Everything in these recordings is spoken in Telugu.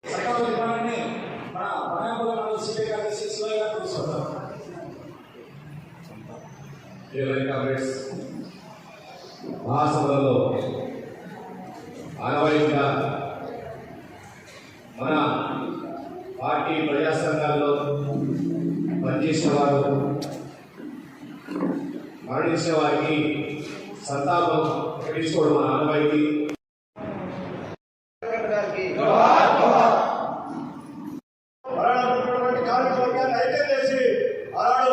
సకాలంలోనే మన బనాపూర్ సిటీ కార్యదర్శి శివయ్య గారు తీసుకుంటారు. మహాసభలలో ఆనవాయితీగా మన పార్టీ ప్రజా సంఘాల్లో పనిచేసిన వారు మరణించిన వారికి సంతాపం ప్రకటించుకోవడం మన ఆనవాయితీ. కార్మికవర్గాన్ని ఐక్యం చేసి అలాడు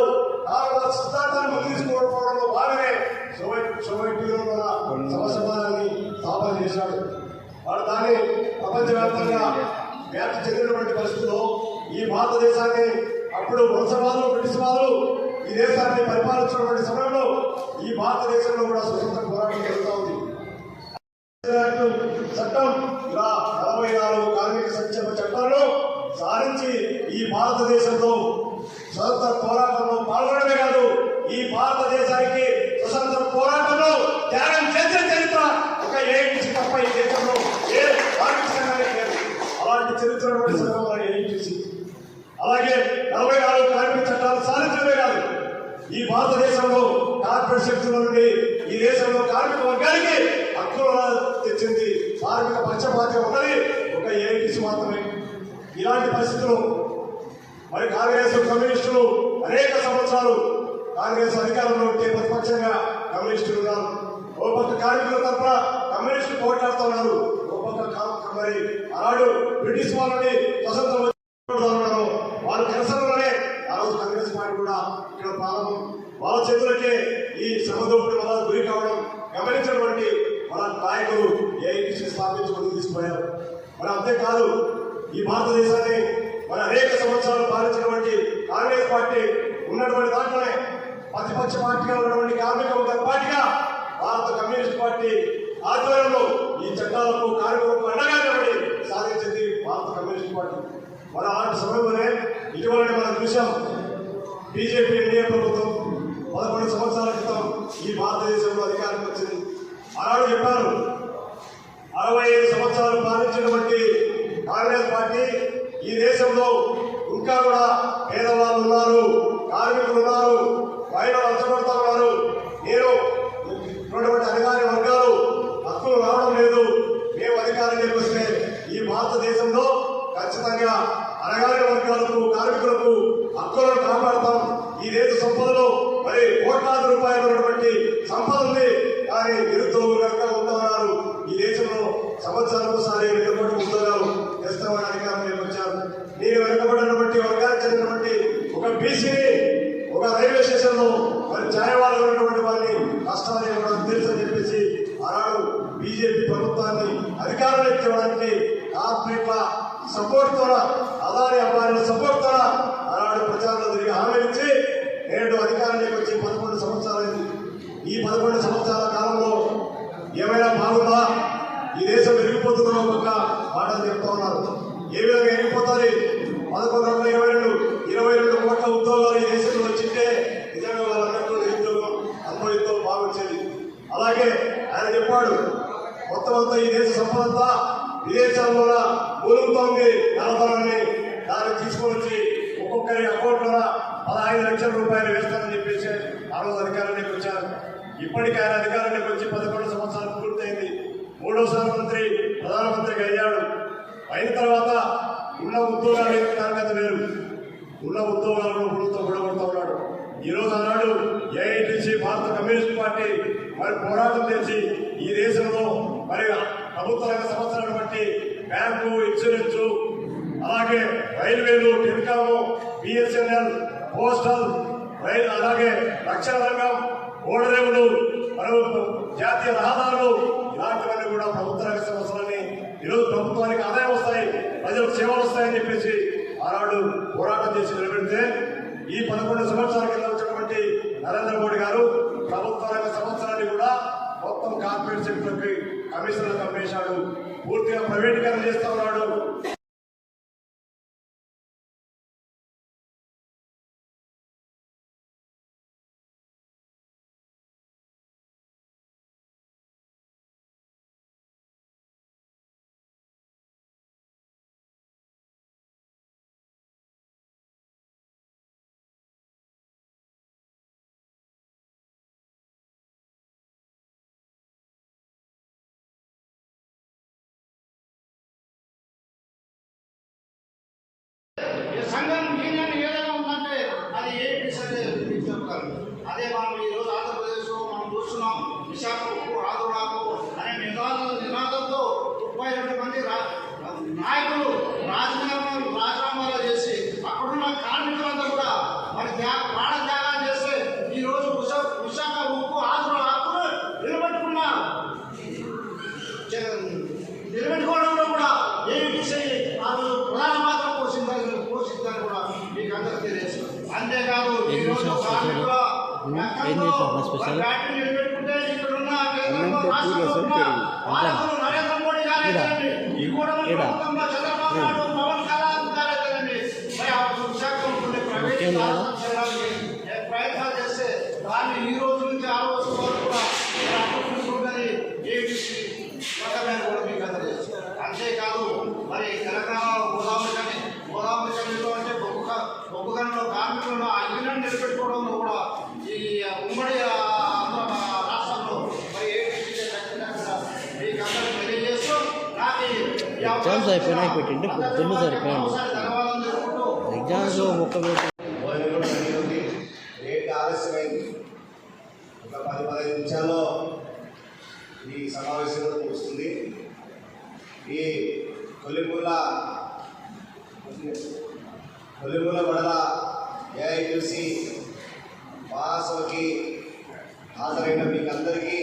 సిద్ధాంతాన్ని ముందు తీసుకోవడంలో భాగమే సోవియట్ యూనియన్ సమసమానాన్ని స్థాపన చేశాడు. వాడు దాన్ని ప్రపంచవ్యాప్తంగా వ్యాప్తి చెందినటువంటి పరిస్థితుల్లో ఈ భారతదేశాన్ని అప్పుడు వలసవాదులు బ్రిటిష్ వాదులు ఈ దేశాన్ని పరిపాలించినటువంటి సమయంలో ఈ భారతదేశంలో కూడా స్వతంత్ర పోరాటం జరుగుతూ ఉంది. చట్టం ఇలా 44 కార్మిక సంక్షేమ చట్టాలను సాధించి ఈ భారతదేశంలో స్వతంత్ర పోరాటంలో పాల్గొనడమే కాదు, ఈ భారతదేశానికి స్వతంత్ర పోరాటంలో త్యాగం చేసిన చరిత్ర ఒక ఏఐటీసీ తప్ప ఈ దేశంలో ఏ కార్మిక సంఘానికి లేదు. అలాంటి చరిత్ర సంఘం ఏఐటీసీ. అలాగే 44 కార్మిక చట్టాలు సాధించడమే కాదు, ఈ భారతదేశంలో కార్పొరేట్ శక్తుల నుండి ఈ దేశంలో కార్మిక వర్గానికి హక్కులు తెచ్చింది కార్మిక పక్షపాతం ఉన్నది ఒక ఏఐటీసీ మాత్రమే. ఇలాంటి పరిస్థితులు మరి కాంగ్రెస్ కమ్యూనిస్టులు అనేక సంవత్సరాలు కాంగ్రెస్ అధికారంలో ఉంటే ప్రతిపక్షంగా కమ్యూనిస్టులు ఉన్నారు. ఓ పక్క కార్మికుల తరఫున కమ్యూనిస్టులు పోట్లాడుతున్నారు, ఓ పక్క మరి ఆనాడు బ్రిటిష్ వాళ్ళని స్వతంత్రం వాళ్ళ నిరసనలోనే ఆ రోజు కాంగ్రెస్ పార్టీ కూడా ఇక్కడ ప్రారంభం. వాళ్ళ చేతులకే ఈ శ్రమదోపిడి వల్ల గురి కావడం గమనించినటువంటి మన నాయకులు ఏఐటీసీ స్థాపించి ముందుకు తీసుకుపోయారు. మరి అంతేకాదు, ఈ భారతదేశాన్ని మన అనేక సంవత్సరాలు పాలించినటువంటి కాంగ్రెస్ పార్టీ ఉన్నటువంటి దాంట్లోనే ప్రతిపక్ష పార్టీగా ఉన్నటువంటి కార్మిక వర్గ పార్టీగా భారత కమ్యూనిస్ట్ పార్టీ ఆధ్వర్యంలో ఈ చట్టాలకు కార్మికులకు అండగా నిలబడి సాధించింది భారత కమ్యూనిస్ట్ పార్టీ. మన అలాంటి సమయంలోనే ఇటీవలనే మనం చూసాం, బీజేపీ ఎన్డీఏ ప్రభుత్వం 11 సంవత్సరాల క్రితం ఈ భారతదేశంలో అధికారం వచ్చింది. ఆనాడు చెప్పారు, 65 సంవత్సరాలు పాలించినటువంటి కాంగ్రెస్ పార్టీ ఈ దేశంలో ఇంకా కూడా పేదవాళ్ళు ఉన్నారు, కార్మికులు ఉన్నారు, మహిళలు అంచబడుతూ ఉన్నారు, నేను ఉన్నటువంటి అధికారి వర్గాలు హక్కులు రావడం లేదు, మేము అధికారంలోకి వస్తే ఈ భారతదేశంలో ఖచ్చితంగా అణగారిన వర్గాలకు కార్మికులకు హక్కులను కాపాడతాం. ఈ దేశ సంపదలో మరి కోట్లాది రూపాయలు ఉన్నటువంటి సంపద ఉంది, కానీ నిరుద్యోగులు కనుక ఉంటున్నారు. ఈ దేశంలో సంవత్సరానికి ఒకసారి వెనుకబడి ఉద్యోగాలు తెస్తామని అధికారంలోకి వచ్చారు. నేను వెనుకబడినటువంటి వర్గానికి చెందినటువంటి ఒక బీసీని ఒక రైల్వే స్టేషన్ లో మరి ఛాయవాళ్ళు ఉన్నటువంటి వారిని కష్టాలు ఇవ్వడం తెలుసని చెప్పేసి ఆనాడు బీజేపీ ప్రభుత్వాన్ని అధికారంలోకి తేవడానికి కార్పొరేట్ల సపోర్ట్ ద్వారా, అదాని అంబానీల సపోర్ట్ ద్వారా ఆనాడు ప్రచారంలో తిరిగి హామీ ఇచ్చి నేడు అధికారంలోకి వచ్చి 11 సంవత్సరాలైంది. ఈ 11 సంవత్సరాల కాలంలో ఏమైనా బాగుందా? ఈ దేశం ఎరిగిపోతుందో ఒక మాటలు చెప్తా ఉన్నారు. ఏ విధంగా ఎరిగిపోతుంది? 1122 కోట్ల ఉద్యోగాలు ఈ దేశంలో వచ్చింటే నిజంగా వాళ్ళన్నట్టు నిరుద్యోగం అనుభవితో బాగొచ్చేది. అలాగే ఆయన చెప్పాడు, మొత్తం అంతా ఈ దేశ సంపద విదేశాల్లో మూలుగుతోంది నల్లధనాన్ని, దాన్ని తీసుకొని వచ్చి ఒక్కొక్కరి అకౌంట్లో 15 లక్షల రూపాయలు వేస్తానని చెప్పేసి ఆ రోజు అధికారంలోకి వచ్చారు. ఇప్పటికీ ఆయన అధికారంలోకి వచ్చి 11 సంవత్సరాలు పూర్తయింది. 3వసారి మంత్రి ప్రధానమంత్రిగా అయ్యాడు. అయిన తర్వాత ఉన్న ఉద్యోగాలు దానికంత వేరు, ఉన్న ఉద్యోగాలను ప్రభుత్వం గొడవడుతూ ఉన్నాడు. ఈరోజు ఆనాడు ఏఐటీసీ భారత కమ్యూనిస్ట్ పార్టీ మరి పోరాటం చేసి ఈ దేశంలో మరి ప్రభుత్వ రంగ సంస్థలను బట్టి బ్యాంకు, ఇన్సూరెన్స్, అలాగే రైల్వేలు, టెలికాము, బిఎస్ఎన్ఎల్, పోస్టల్, రైలు, అలాగే రక్షణ రంగం, ఓడరేవులు, జాతీయ రహదారులు, ఇలాంటివన్నీ కూడా ప్రభుత్వ రంగ సంస్థలని ఈరోజు ప్రభుత్వానికి ఆదాయం వస్తాయి, ప్రజలకు సేవలు వస్తాయని చెప్పేసి ఆనాడు పోరాటం చేసి నిలబెడితే ఈ 11 సంవత్సరాల కింద వచ్చినటువంటి నరేంద్ర మోడీ గారు ప్రభుత్వ రంగ సంస్థలని కూడా మొత్తం కార్పొరేట్ సెక్టర్కి కమిషన్లు పంపేశాడు, పూర్తిగా ప్రైవేటీకరణ చేస్తా ఉన్నాడు. సంఘం యూనియన్ ఏదైనా ఉందంటే అది ఏపీ చెప్తారు. అదే మనం ఈరోజు ఆంధ్రప్రదేశ్లో మనం చూస్తున్నాం. విశాఖ ఉక్కు ఆంధ్రాకు అనే నినాదంతో 32 మంది నాయకులు రాజీనామాలు చేసి అక్కడున్న కార్మికులంతా కూడా మరి ప్రాణత్యాగాలు చేస్తే ఈరోజు విశాఖ ఉక్కు ఆంధ్ర హక్కును నిలబెట్టుకోవడంలో కూడా ఏపీసీ ఆ రోజు ప్రధాన పాత్ర పోషించాలని కూడా మీకు అందరికీ తెలియదు. అంతేకాదు ఈరోజు కార్మికుల నిలబెట్టుకుంటే ఇక్కడున్న నరేంద్ర మోడీ గారు ఈ కూడా ప్రభుత్వంలో చంద్రబాబు నాయుడు పవన్ కళ్యాణ్ గారైతేనండి విశాఖ ఉంటుండే ప్రయత్నాలు చేస్తే దాన్ని ఈ రోజు నుంచి ఆ రోజు వరకు కూడా అప్పుడున్నది ఏపీసీ ప్రకారం కూడా మీకు అందరూ. అంతేకాదు మరి తెలంగాణ గోదావరి కమిటీలో అంటే బొగ్గు గనుల కార్మికులను ఆ యూనియన్ నిలబెట్టుకోవడంలో కూడా ఈ ఉమ్మడి రాష్ట్రంలో మరి ఏపీసీ మీకు అందరూ తెలియజేస్తూ నాకు ఎగ్జామ్స్ అయిపోయినాయి పెట్టింటే పొద్దున్న సరిపోయింది. ధన్యవాదాలు తెలుపుకుంటూ ఎగ్జామ్స్ ఒక్క రేట్ ఆలస్యమైంది. ఒక 10-15 నిమిషాల్లో ఈ సమావేశంలో వస్తుంది. ఈ కొల్లిమూల మండల ఏఐటీసీ మహాసభకి హాజరైన మీకు అందరికీ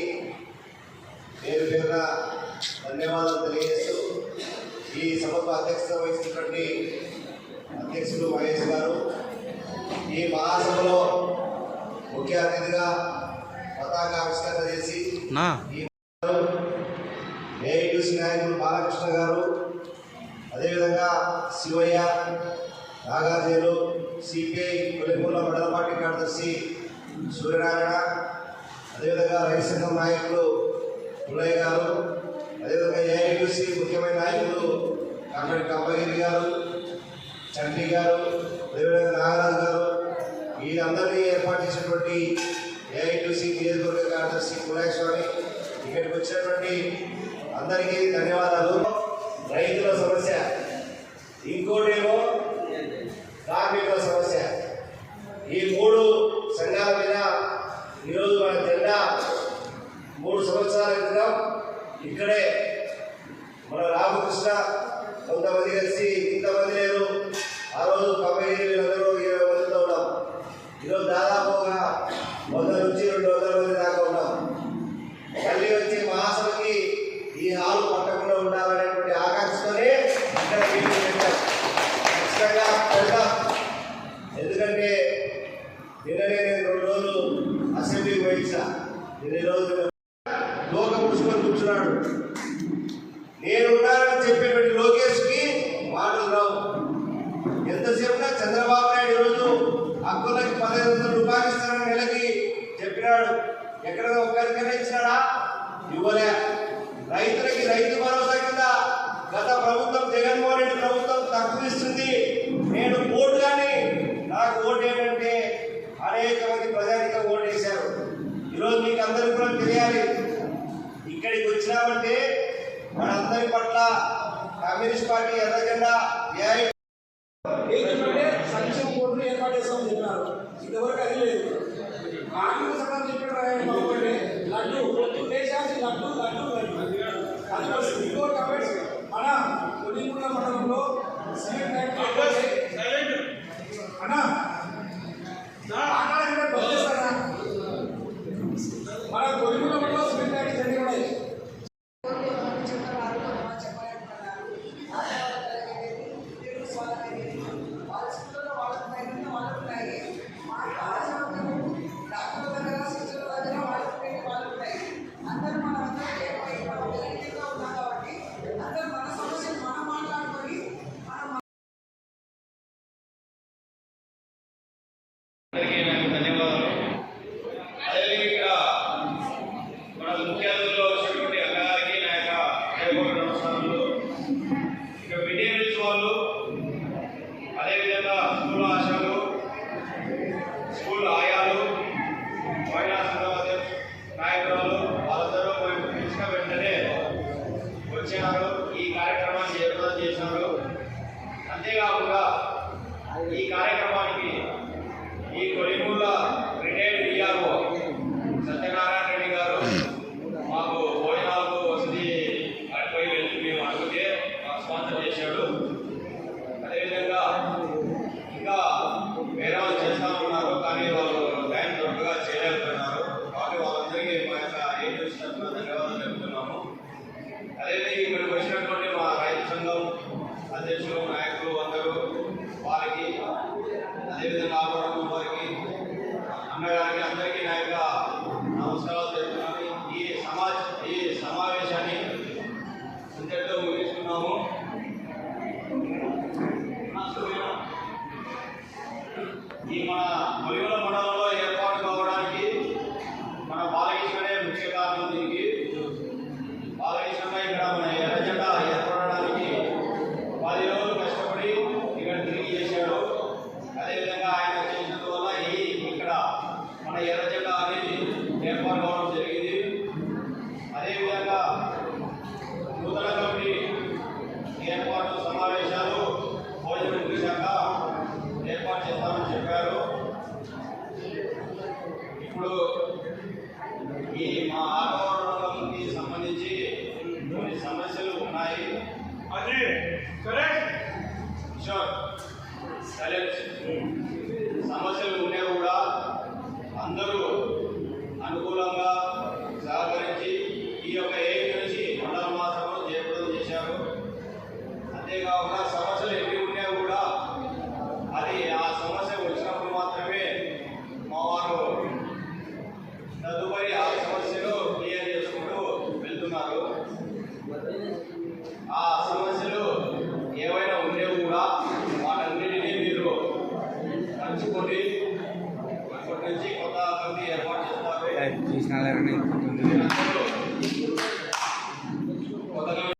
పేరు పేరున ధన్యవాదాలు తెలియజేస్తూ ఈ సభకు అధ్యక్షత వహిస్తున్నటువంటి అధ్యక్షుడు మహేష్ గారు, ఈ మహాసభలో ముఖ్య అతిథిగా పతాకావిష్కరణ చేసి ఏఐటీసీ నాయకులు బాలకృష్ణ గారు, అదేవిధంగా శివయ్య, నాగార్జునులు, సిపిఐ కొల్లిమూల మండల పార్టీ కార్యదర్శి సూర్యనారాయణ, అదేవిధంగా రైతు సంఘం నాయకులు పుల్లయ్య గారు, అదేవిధంగా ఏఐటీసీ ముఖ్యమైన నాయకులు కమ్మడి కంపగిరి గారు, చంటి గారు, అదేవిధంగా నాగరాజు గారు, వీరందరినీ ఏర్పాటు చేసినటువంటి ఏఐటీసీ నియోజకవర్గ కార్యదర్శి కులాశ్వరి, ఇక్కడికి వచ్చినటువంటి అందరికీ ధన్యవాదాలు. రైతుల సమస్య, ఇంకోటేమో కార్మికుల సమస్య. ఈ 3 సంఘాల మీద ఈరోజు మన జెండా 3 సంవత్సరాల క్రితం ఇక్కడే మన రామకృష్ణ కొంతమంది కలిసి, ఇంతమంది లేరు ఆ రోజు 15 వీళ్ళందరూ 20 మందితో ఉన్నాం. ఈరోజు దాదాపుగా 100 నుంచి 200 మంది దాకా ఉన్నాం. మళ్ళీ వచ్చి మహాసభకి ఈ హాలు పట్టకుండా ఉండాలనేటువంటి ఆకాంక్షతోనే ఇక్కడ మీటింగ్ పెట్టాం. ఖచ్చితంగా వెళ్తాం. ఎందుకంటే నిన్ననే నేను 2 రోజులు అసెంబ్లీకి పోయించా. నిన్న రోజు లోక పురుషుకొని కూర్చున్నాడు. నేనున్నానని చెప్పేటువంటి లోకేష్కి మాటలు రావు. ఎంతసేపునా చంద్రబాబు నాయుడు ఈరోజు హక్కులకి 1500 రూపాయలు ఇస్తానని నెలకి చెప్పినాడు. ఎక్కడైనా ఒక్కరికైనా ఇచ్చినాడా? ఇవ్వలే. రైతులకి రైతు భరోసా కింద గత ప్రభుత్వం జగన్మోహన్ రెడ్డి ప్రభుత్వం తక్కువ ఇస్తుంది. నేను ఓటు కానీ నాకు ఓటు ఏంటంటే అనేక మంది ప్రజానిక ఓటు వేశారు. ఈరోజు మీకు అందరికీ కూడా తెలియాలి, ఇక్కడికి వచ్చినామంటే మనందరి పట్ల కమ్యూనిస్ట్ పార్టీ ఎర్ర జెండా సంక్షేమ బోర్డును ఏర్పాటు చేస్తామని చెప్పినారు. ఇంతవరకు అది లేదు. కార్మిక సంఘం చెప్పిన లడ్డు దేశానికి లడ్డు అది వస్తుంది. ఇంకోటి కాబట్టి మన కొల్లిమూల మండలంలో సిమెంట్ ఫ్యాక్టరీ అన్నా మన కొల్లిమూల మండలం సిమెంట్ ఫ్యాక్టరీ జరిగి ఉన్నాయి. ధన్యవాదాలు. అదే ఇక్కడ మన ముఖ్య అతిథుల్లో వచ్చినటువంటి అన్నగారికి నా యొక్క హృదయపూర్వక నమస్కారాలు. ఇక మిడ్ డే మీల్స్ వాళ్ళు, అదేవిధంగా స్కూల్ ఆశాలు, స్కూల్ ఆయాలు, మహిళా సంఘ నాయకురాలు వాళ్ళందరూ మేము పిలిచిన వెంటనే వచ్చినారు. ఈ కార్యక్రమాన్ని ఏర్పాటు చేసినారు. అంతేకాకుండా ఉన్నాయి. అది కరెక్ట్. కిషోర్, సైలెన్స్. సమస్యలు ఉన్నా కూడా అందరూ అనుకూలంగా సహకరించి ఈ యొక్క ఏజ్ నుంచి మండల మాసంలో జయప్రదం చేశారు. అంతేకాకుండా సమస్యలు ఎన్ని ఉన్నా కూడా అది ఆ సమస్య వచ్చినప్పుడు మాత్రమే మా వారు తదుపరి ఆ సమస్యలు క్లియర్ చేసుకుంటూ వెళ్తున్నారు. ఆ సమస్యలు ఏవైనా ఉండేవి కూడా వాటన్నిటినీ మీరు పంచుకోండి. ఇప్పటి నుంచి కొత్త కమిటీ ఏర్పాటు చేస్తారు. కొత్తగా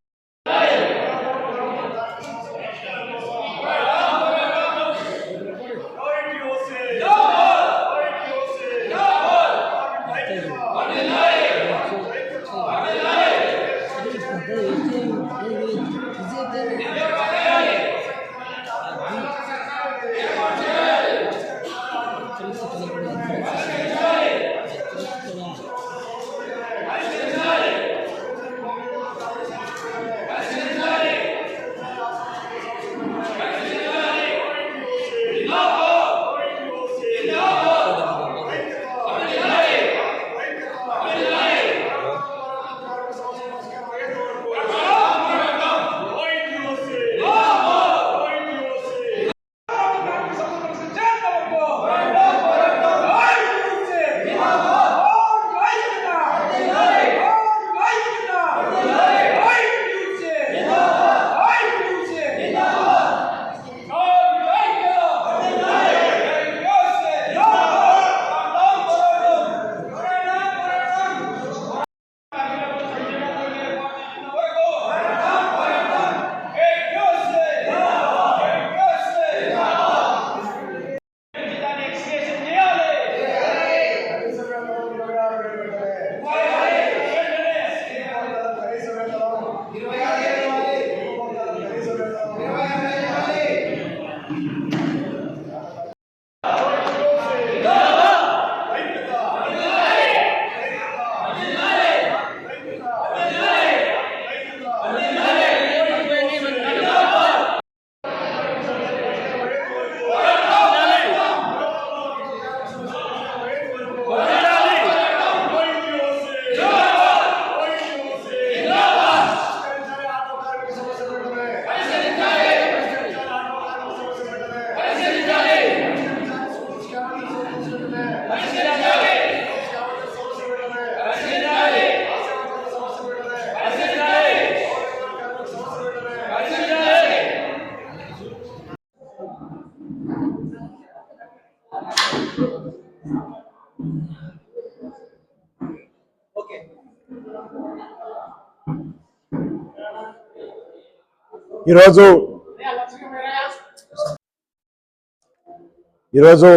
ఈరోజు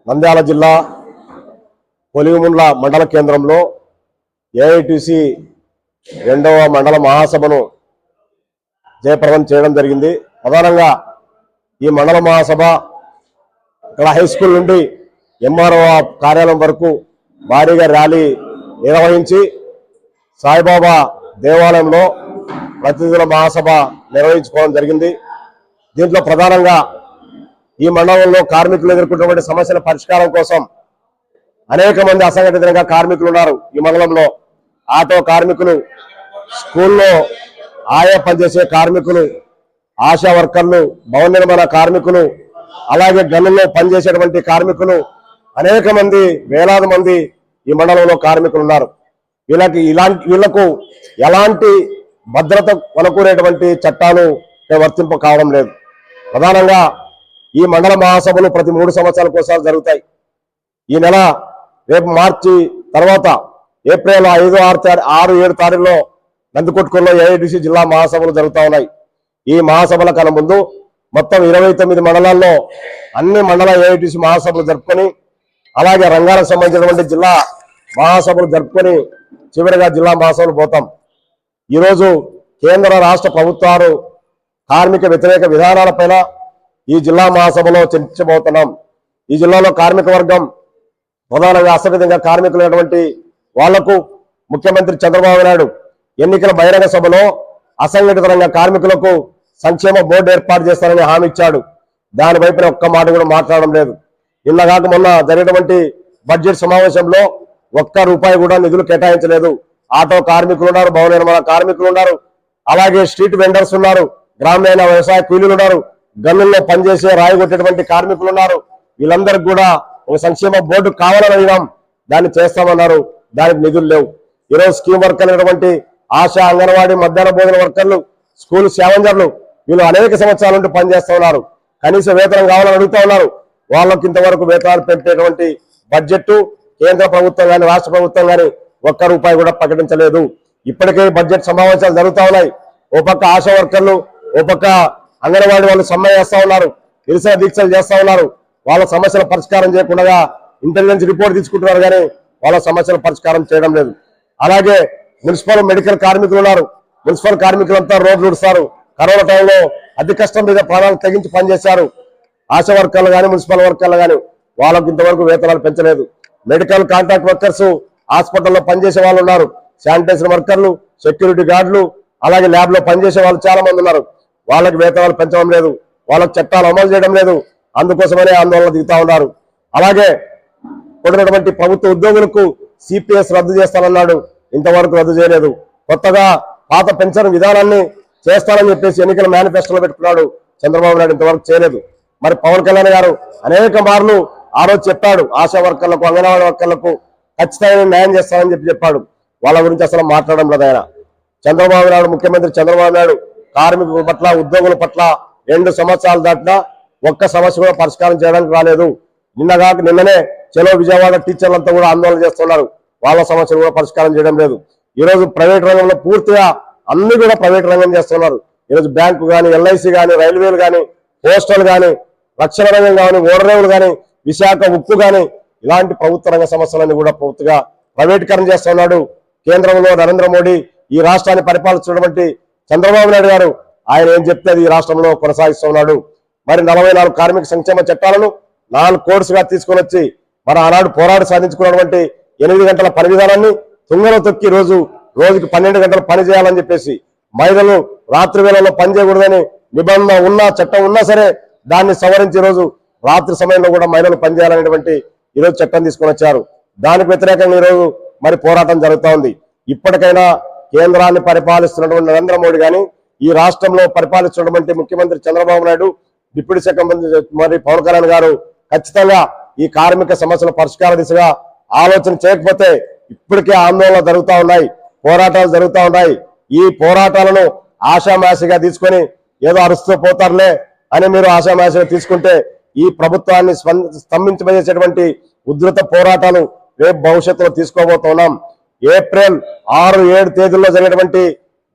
నంద్యాల జిల్లా పొలిగుముండ్ల మండల కేంద్రంలో ఏఐటిసి 2వ మండల మహాసభను జయప్రదం చేయడం జరిగింది. ప్రధానంగా ఈ మండల మహాసభ ఇక్కడ హై స్కూల్ నుండి ఎంఆర్ఓ కార్యాలయం వరకు భారీగా ర్యాలీ నిర్వహించి సాయిబాబా దేవాలయంలో ప్రతినిధుల మహాసభ నిర్వహించుకోవడం జరిగింది. దీంట్లో ప్రధానంగా ఈ మండలంలో కార్మికులు ఎదుర్కొన్నటువంటి సమస్యల పరిష్కారం కోసం అనేక మంది అసంఘటిత రంగ కార్మికులు ఉన్నారు. ఈ మండలంలో ఆటో కార్మికులు, స్కూల్లో ఆయా పనిచేసే కార్మికులు, ఆశా వర్కర్లు, భవన నిర్మాణ కార్మికులు, అలాగే గనుల్లో పనిచేసేటువంటి కార్మికులు, అనేక మంది, వేలాది మంది ఈ మండలంలో కార్మికులు ఉన్నారు. వీళ్లకు ఎలాంటి భద్రత కొనకూరేటువంటి చట్టాలు వర్తింపు కావడం లేదు. ప్రధానంగా ఈ మండల మహాసభలు ప్రతి 3 సంవత్సరాలకు ఒకసారి జరుగుతాయి. ఈ నెల రేపు మార్చి తర్వాత ఏప్రిల్ 5, 6, 7 తారీఖులో నందికొట్కూరులో ఏఐటిసి జిల్లా మహాసభలు జరుగుతూ ఉన్నాయి. ఈ మహాసభల కన్నా ముందు మొత్తం 29 మండలాల్లో అన్ని మండల ఏఐటిసి మహాసభలు జరుపుకొని, అలాగే రంగాలకు సంబంధించినటువంటి జిల్లా మహాసభలు జరుపుకొని చివరిగా జిల్లా మహాసభలు పోతాం. ఈరోజు కేంద్ర రాష్ట్ర ప్రభుత్వాలు కార్మిక వ్యతిరేక విధానాలపైన ఈ జిల్లా మహాసభలో చర్చించబోతున్నాం. ఈ జిల్లాలో కార్మిక వర్గం ప్రధానంగా అసంఘటిత కార్మికులైనటువంటి వాళ్లకు ముఖ్యమంత్రి చంద్రబాబు నాయుడు ఎన్నికల బహిరంగ సభలో అసంఘటిత రంగ కార్మికులకు సంక్షేమ బోర్డు ఏర్పాటు చేస్తారని హామీ ఇచ్చాడు. దాని వైపున ఒక్క మాట కూడా మాట్లాడడం లేదు. నిన్న కాక మొన్న జరిగినటువంటి బడ్జెట్ సమావేశంలో ఒక్క రూపాయి కూడా నిధులు కేటాయించలేదు. ఆటో కార్మికులు ఉన్నారు, భవన నిర్మాణ కార్మికులు ఉన్నారు, అలాగే స్ట్రీట్ వెండర్స్ ఉన్నారు, గ్రామీణ వ్యవసాయ కూలీలు ఉన్నారు, గన్నుల్లో పనిచేసే రాయి కొట్టేటువంటి కార్మికులు ఉన్నారు. వీళ్ళందరికీ కూడా ఒక సంక్షేమ బోర్డు కావాలని అడిగినాం, దాన్ని చేస్తామన్నారు. దానికి నిధులు లేవు. ఈరోజు స్కీమ్ వర్కర్లు అయినటువంటి ఆశా, అంగన్వాడీ, మధ్యాహ్న భోజన వర్కర్లు, స్కూల్ స్కావెంజర్లు వీళ్ళు అనేక సంవత్సరాల నుండి పనిచేస్తూ ఉన్నారు. కనీస వేతనం కావాలని అడుగుతా ఉన్నారు. వాళ్ళకి ఇంతవరకు వేతనాలు పెంపేటువంటి బడ్జెట్ కేంద్ర ప్రభుత్వం కానీ రాష్ట్ర ప్రభుత్వం కానీ ఒక్క రూపాయి కూడా ప్రకటించలేదు. ఇప్పటికే బడ్జెట్ సమావేశాలు జరుగుతూ ఉన్నాయి. ఓ పక్క ఆశా వర్కర్లు, ఓ పక్క అంగన్వాడీ వాళ్ళు సమ్మె చేస్తా ఉన్నారు, నిరసన దీక్షలు చేస్తా ఉన్నారు. వాళ్ళ సమస్యల పరిష్కారం చేయకుండా ఇంటెలిజెన్స్ రిపోర్ట్ తీసుకుంటున్నారు, కానీ వాళ్ళ సమస్యల పరిష్కారం చేయడం లేదు. అలాగే మున్సిపల్ మెడికల్ కార్మికులు ఉన్నారు. మున్సిపల్ కార్మికులంతా రోడ్లు ఉడుస్తారు. కరోనా టైంలో అతి కష్టం మీద ప్రాణాలు తెగించి పనిచేశారు. ఆశా వర్కర్లు కానీ మున్సిపల్ వర్కర్లు కానీ వాళ్ళకు ఇంతవరకు వేతనాలు పెంచలేదు. మెడికల్ కాంట్రాక్ట్ వర్కర్స్, హాస్పిటల్లో పనిచేసే వాళ్ళు ఉన్నారు, శానిటైజర్ వర్కర్లు, సెక్యూరిటీ గార్డులు, అలాగే ల్యాబ్ లో పనిచేసే వాళ్ళు చాలా మంది ఉన్నారు. వాళ్ళకి వేతనాలు పెంచడం లేదు, వాళ్ళకి చట్టాలు అమలు చేయడం లేదు. అందుకోసమనే ఆందోళన దిగుతా ఉన్నారు. అలాగే కొడినటువంటి ప్రభుత్వ ఉద్యోగులకు సిపిఎస్ రద్దు చేస్తానన్నాడు, ఇంతవరకు రద్దు చేయలేదు. కొత్తగా పాత పెన్షన్ విధానాన్ని చేస్తానని చెప్పేసి ఎన్నికల మేనిఫెస్టోలో పెట్టుకున్నాడు చంద్రబాబు నాయుడు, ఇంతవరకు చేయలేదు. మరి పవన్ కళ్యాణ్ గారు అనేక మార్లు ఆ రోజు చెప్పాడు, ఆశా వర్కర్లకు, అంగన్వాడీ వర్కర్లకు ఖచ్చితంగా న్యాయం చేస్తానని చెప్పాడు. వాళ్ళ గురించి అసలు మాట్లాడడం లేదు ఆయన. చంద్రబాబు నాయుడు, ముఖ్యమంత్రి చంద్రబాబు నాయుడు కార్మికుల పట్ల, ఉద్యోగుల పట్ల 2 సంవత్సరాలు దాటినా ఒక్క సమస్య కూడా పరిష్కారం చేయడానికి రాలేదు. నిన్ననే చలో విజయవాడ టీచర్లంతా కూడా ఆందోళన చేస్తున్నారు, వాళ్ళ సమస్యలు కూడా పరిష్కారం చేయడం లేదు. ఈరోజు ప్రైవేట్ రంగంలో పూర్తిగా అన్ని కూడా ప్రైవేట్ రంగం చేస్తున్నారు. ఈరోజు బ్యాంకు కానీ, ఎల్ఐసి కానీ, రైల్వేలు కానీ, పోస్టల్ కానీ, రక్షణ రంగం కానీ, ఓడరేవులు కానీ, విశాఖ ఉక్కు కానీ, ఇలాంటి ప్రభుత్వ రంగ సమస్యలన్నీ కూడా పూర్తిగా ప్రైవేటీకరణ చేస్తున్నాడు. కేంద్రంలో నరేంద్ర మోడీ, ఈ రాష్ట్రాన్ని పరిపాలిస్తున్నటువంటి చంద్రబాబు నాయుడు గారు ఆయన ఏం చెప్తే అది ఈ రాష్ట్రంలో కొనసాగిస్తున్నాడు. మరి 44 కార్మిక సంక్షేమ చట్టాలను 4 కోర్సుగా తీసుకొని వచ్చి మరి ఆనాడు పోరాడి సాధించుకున్నటువంటి 8 గంటల పని విధానాన్ని తుంగలో తొక్కి రోజుకి 12 గంటలు పని చేయాలని చెప్పేసి, మహిళలు రాత్రి వేళల్లో పని చేయకూడదని నిబంధన ఉన్నా, చట్టం ఉన్నా సరే దాన్ని సవరించి ఈరోజు రాత్రి సమయంలో కూడా మహిళలు పనిచేయాలనేటువంటి ఈరోజు చట్టం తీసుకొని వచ్చారు. దానికి వ్యతిరేకంగా ఈరోజు మరి పోరాటం జరుగుతూ ఉంది. ఇప్పటికైనా కేంద్రాన్ని పరిపాలిస్తున్నటువంటి నరేంద్ర మోడీ కానీ, ఈ రాష్ట్రంలో పరిపాలిస్తున్నటువంటి ముఖ్యమంత్రి చంద్రబాబు నాయుడు, డిప్యూటీ శాఖ మంత్రి మరి పవన్ కళ్యాణ్ గారు ఖచ్చితంగా ఈ కార్మిక సమస్యల పరిష్కార దిశగా ఆలోచన చేయకపోతే ఇప్పటికే ఆందోళనలు జరుగుతూ ఉన్నాయి, పోరాటాలు జరుగుతూ ఉన్నాయి. ఈ పోరాటాలను ఆషామాషిగా తీసుకొని ఏదో అరుస్తూ పోతారులే అని మీరు ఆషామాషిగా తీసుకుంటే ఈ ప్రభుత్వాన్ని స్తంభించబోయేటువంటి ఉధృత పోరాటాలు రేపు భవిష్యత్తులో తీసుకోబోతున్నాం. ఏప్రిల్ 6-7 తేదీల్లో జరిగినటువంటి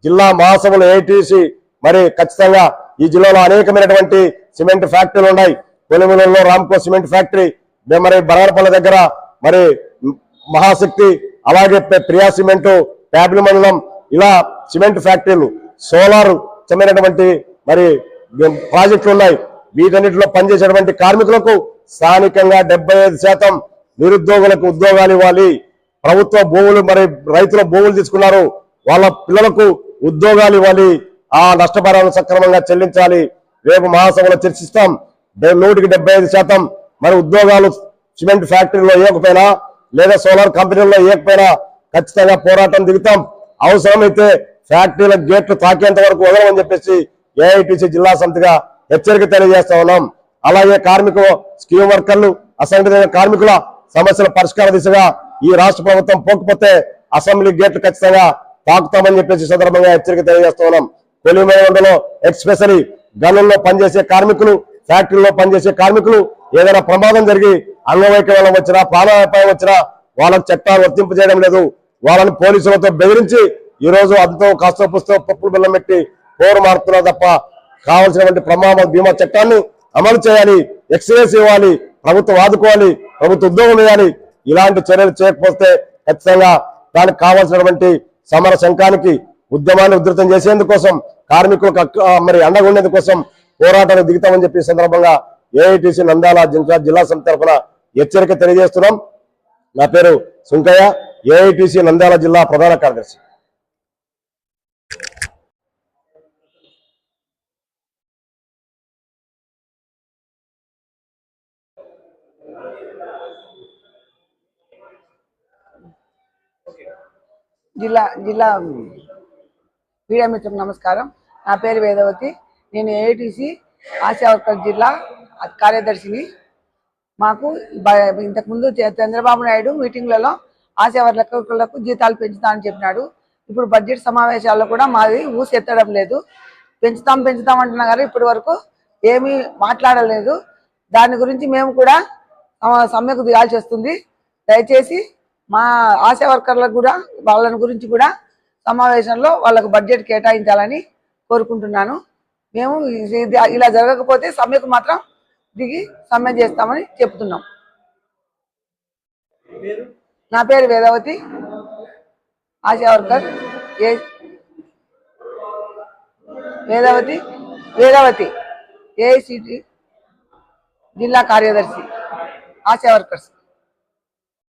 జిల్లా మహాసభలు ఏఐటీసీ మరి ఖచ్చితంగా ఈ జిల్లాలో అనేకమైనటువంటి సిమెంట్ ఫ్యాక్టరీలు ఉన్నాయి. కొలిమిలలో రామ్కో సిమెంట్ ఫ్యాక్టరీ, మరి బరారపల్లి దగ్గర మరి మహాశక్తి, అలాగే ప్రియా సిమెంటు, ప్యాబ్లి మండలం, ఇలా సిమెంట్ ఫ్యాక్టరీలు, సోలార్ సంబంధించినటువంటి మరి ప్రాజెక్టులు ఉన్నాయి. వీటన్నిటిలో పనిచేసేటువంటి కార్మికులకు స్థానికంగా 75% నిరుద్యోగులకు ఉద్యోగాలు ఇవ్వాలి. ప్రభుత్వ భూములు మరి రైతుల భూములు తీసుకున్నారు, వాళ్ళ పిల్లలకు ఉద్యోగాలు ఇవ్వాలి. ఆ నష్టపరిహారం సక్రమంగా చెల్లించాలి. రేపు మహాసభలో చర్చిస్తాం. 100% మరి ఉద్యోగాలు సిమెంట్ ఫ్యాక్టరీలో ఇవ్వకపోయినా, లేదా సోలార్ కంపెనీల్లో ఇవ్వకపోయినా ఖచ్చితంగా పోరాటం దిగుతాం. అవసరమైతే ఫ్యాక్టరీల గేట్లు తాకేంత వరకు వదలమని చెప్పేసి ఏఐటీసీ జిల్లా సమితిగా హెచ్చరిక తెలియజేస్తా ఉన్నాం. అలాగే కార్మిక స్కీమ్ వర్కర్లు, అసంఘటిత కార్మికుల సమస్యల పరిష్కార దిశగా ఈ రాష్ట్ర ప్రభుత్వం పోకపోతే అసెంబ్లీ గేట్లు ఖచ్చితంగా తాకుతామని చెప్పేసి సందర్భంగా హెచ్చరిక తెలియజేస్తా ఉన్నాం. కొలిమేలో ఎక్స్పెషలీ గనుల్లో పనిచేసే కార్మికులు, ఫ్యాక్టరీలో పనిచేసే కార్మికులు ఏదైనా ప్రమాదం జరిగి అంగవైకల్యం వచ్చినా, ప్రాణాపాయం వచ్చినా వాళ్ళకు చట్టాలు వర్తింపజేయడం లేదు. వాళ్ళని పోలీసులతో బెదిరించి ఈ రోజు అంతో కాస్త పుస్తకం పప్పులు బెల్లం పెట్టి పోరు మారుతున్నా తప్ప కావాల్సినటువంటి ప్రమాద బీమా చట్టాన్ని అమలు చేయాలి, ఎక్స్రేస్ ఇవ్వాలి, ప్రభుత్వం ఆదుకోవాలి, ప్రభుత్వ ఉద్యోగం ఇవ్వాలి. ఇలాంటి చర్యలు చేయకపోతే ఖచ్చితంగా దానికి కావాల్సినటువంటి సమర శంఖానికి, ఉద్యమాన్ని ఉధృతం చేసేందుకోసం, కార్మికులకు మరి అండగా ఉండేందుకోసం పోరాటాలు దిగుతామని చెప్పి సందర్భంగా ఏఐటీసీ నంద్యాల జిల్లా సమితి తరఫున హెచ్చరిక తెలియజేస్తున్నాం. నా పేరు సుంకయ్య, ఏఐటీసీ నంద్యాల జిల్లా ప్రధాన కార్యదర్శి. జిల్లా మీడియా మిత్రులకు నమస్కారం. నా పేరు వేదవతి. నేను ఏఐటీసీ ఆశా వర్కర్ జిల్లా కార్యదర్శిని. మాకు ఇంతకుముందు చంద్రబాబు నాయుడు మీటింగ్లలో ఆశా వర్కర్లకు జీతాలు పెంచుతామని చెప్పినాడు. ఇప్పుడు బడ్జెట్ సమావేశాల్లో కూడా మాది ఊసెత్తడం లేదు. పెంచుతాం అంటున్నా కానీ ఇప్పటి వరకు ఏమీ మాట్లాడలేదు. దాని గురించి మేము కూడా సమ్మెకు దిగాల్సి వస్తుంది. దయచేసి మా ఆశా వర్కర్లకు కూడా వాళ్ళని గురించి కూడా సమావేశంలో వాళ్ళకు బడ్జెట్ కేటాయించాలని కోరుకుంటున్నాను. మేము ఇలా జరగకపోతే సమ్మెకు మాత్రం దిగి సమ్మె చేస్తామని చెప్తున్నాం. నా పేరు వేదవతి, ఆశా వర్కర్. వేదవతి ఏఐసిటి జిల్లా కార్యదర్శి ఆశా వర్కర్స్.